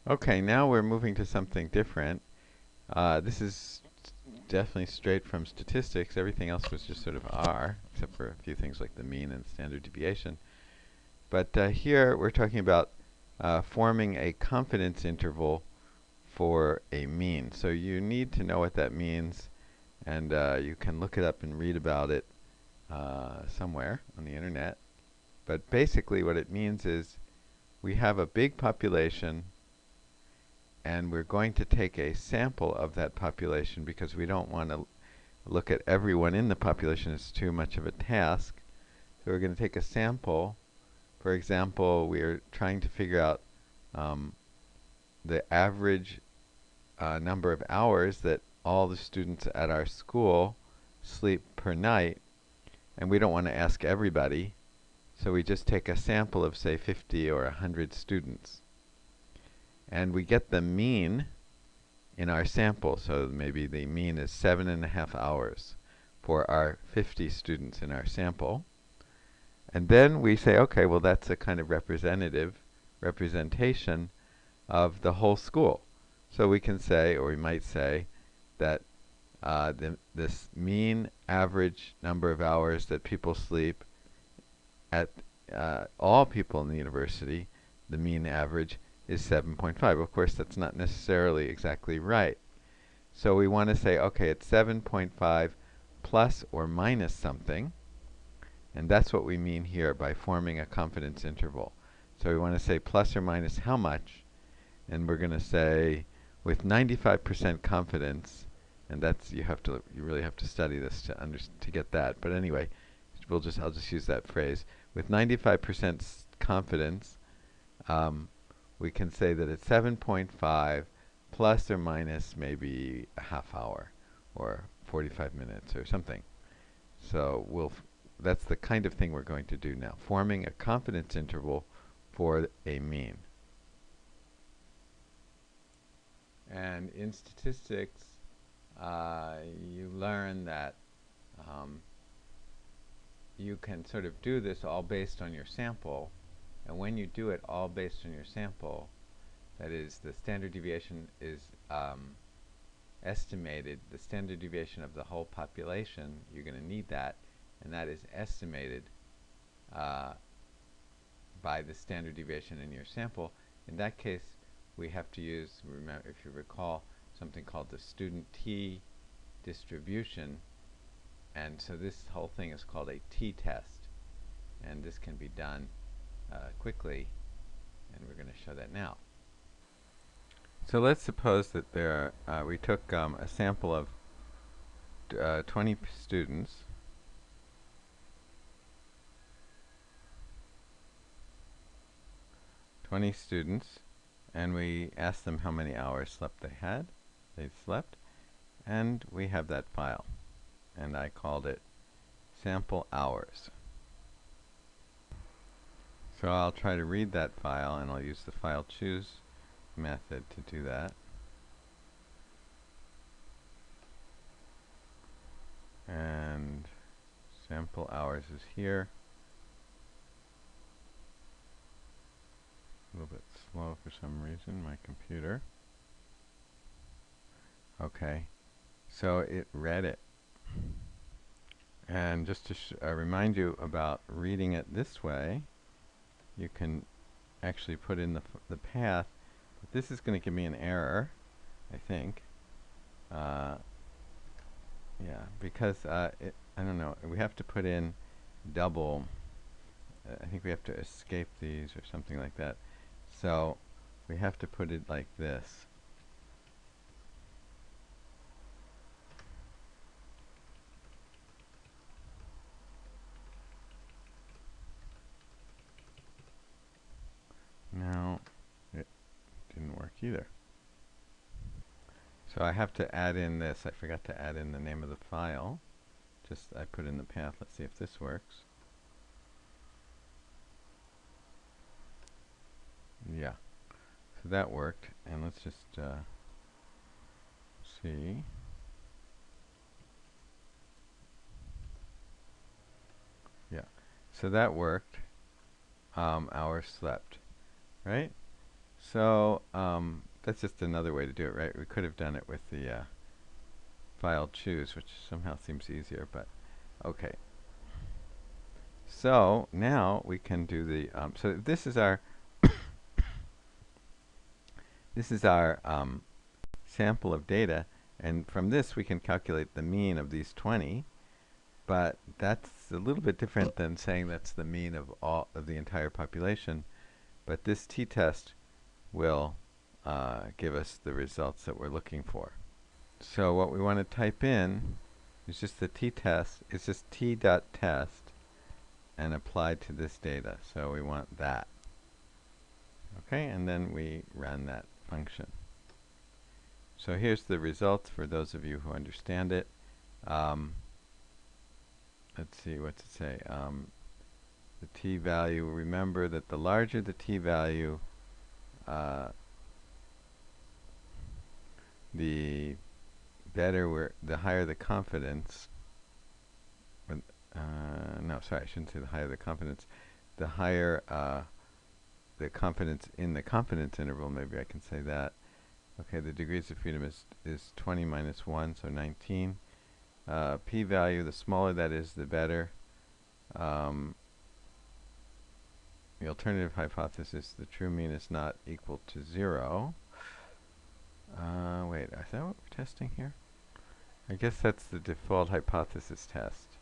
Okay, now we're moving to something different. This is definitely straight from statistics. Everything else was just sort of R, except for a few things like the mean and standard deviation. But here we're talking about forming a confidence interval for a mean. So you need to know what that means, and you can look it up and read about it somewhere on the internet. But basically what it means is we have a big population, and we're going to take a sample of that population because we don't want to look at everyone in the population. It's too much of a task. So we're going to take a sample. For example, we're trying to figure out the average number of hours that all the students at our school sleep per night, and we don't want to ask everybody, so we just take a sample of, say, 50 or 100 students. And we get the mean in our sample, so maybe the mean is 7.5 hours for our 50 students in our sample. And then we say, okay, well, that's a kind of representation of the whole school. So we can say, or we might say, that this mean average number of hours that people sleep at all people in the university, the mean average is 7.5. Of course, that's not necessarily exactly right. So we want to say, okay, it's 7.5 plus or minus something. And that's what we mean here by forming a confidence interval. So we want to say plus or minus how much. And we're going to say with 95% confidence, and that's you really have to study this to get that. But anyway, I'll just use that phrase. With 95% confidence, we can say that it's 7.5 plus or minus maybe a half hour or 45 minutes or something. So that's the kind of thing we're going to do now, forming a confidence interval for a mean. And in statistics, you learn that you can sort of do this all based on your sample. And when you do it all based on your sample, that is, the standard deviation is estimated, the standard deviation of the whole population, you're going to need that, and that is estimated by the standard deviation in your sample. In that case, we have to use, if you recall, something called the student t distribution. And so this whole thing is called a t-test. And this can be done quickly, and we're going to show that now. So let's suppose that we took a sample of 20 students, and we asked them how many hours they slept, and we have that file. And I called it sample hours. So I'll try to read that file, and I'll use the file choose method to do that. And sample hours is here. A little bit slow for some reason, my computer. Okay, so it read it. And just to remind you about reading it this way, you can actually put in the path. But this is going to give me an error, I think. Yeah, because I don't know, we have to put in double. I think we have to escape these or something like that. So we have to put it like this. Now, it didn't work either. So I have to add in this. I forgot to add in the name of the file. I put in the path. Let's see if this works. Yeah. So that worked. And let's just see. Yeah. So that worked. Hours slept. Right? So that's just another way to do it, right? We could have done it with the file choose, which somehow seems easier, but okay. So now we can do the so this is our sample of data, and from this we can calculate the mean of these 20. But that's a little bit different than saying that's the mean of all of the entire population. But this t-test will give us the results that we're looking for. So what we want to type in is just the t-test. It's just t.test and applied to this data. So we want that. Okay, and then we run that function. So here's the results for those of you who understand it. Let's see, what's it say? The t-value, remember that the larger the t-value, the better the higher the confidence. No, sorry, I shouldn't say the higher the confidence. The higher the confidence in the confidence interval, maybe I can say that. Okay, the degrees of freedom is 20 minus 1, so 19. P-value, the smaller that is, the better. The alternative hypothesis, the true mean is not equal to 0. Wait, is that what we're testing here? I guess that's the default hypothesis test.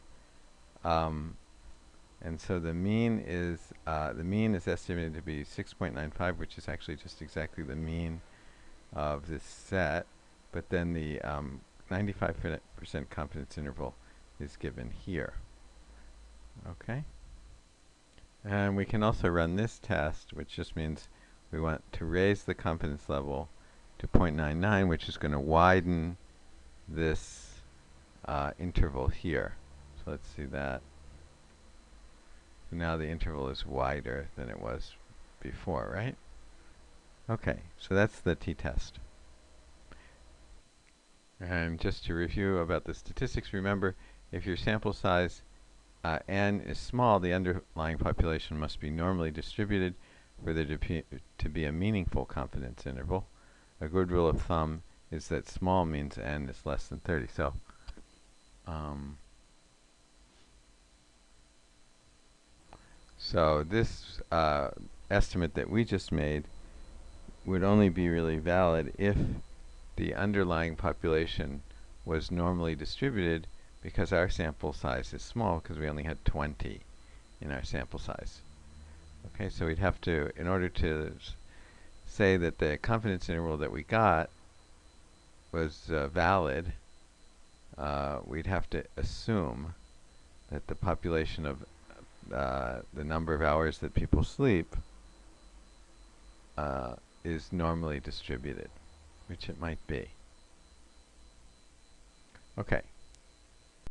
And so the mean is estimated to be 6.95, which is actually just exactly the mean of this set. But then the 95% confidence interval is given here. Okay? And we can also run this test, which just means we want to raise the confidence level to 0.99, which is going to widen this interval here. So let's see that. So now the interval is wider than it was before, right? Okay, so that's the t-test. And just to review about the statistics, remember, if your sample size n is small, the underlying population must be normally distributed for there to be a meaningful confidence interval. A good rule of thumb is that small means n is less than 30. So this estimate that we just made would only be really valid if the underlying population was normally distributed, because our sample size is small, because we only had 20 in our sample size. Okay, so we'd have to, in order to say that the confidence interval that we got was valid, we'd have to assume that the population of the number of hours that people sleep is normally distributed, which it might be. Okay.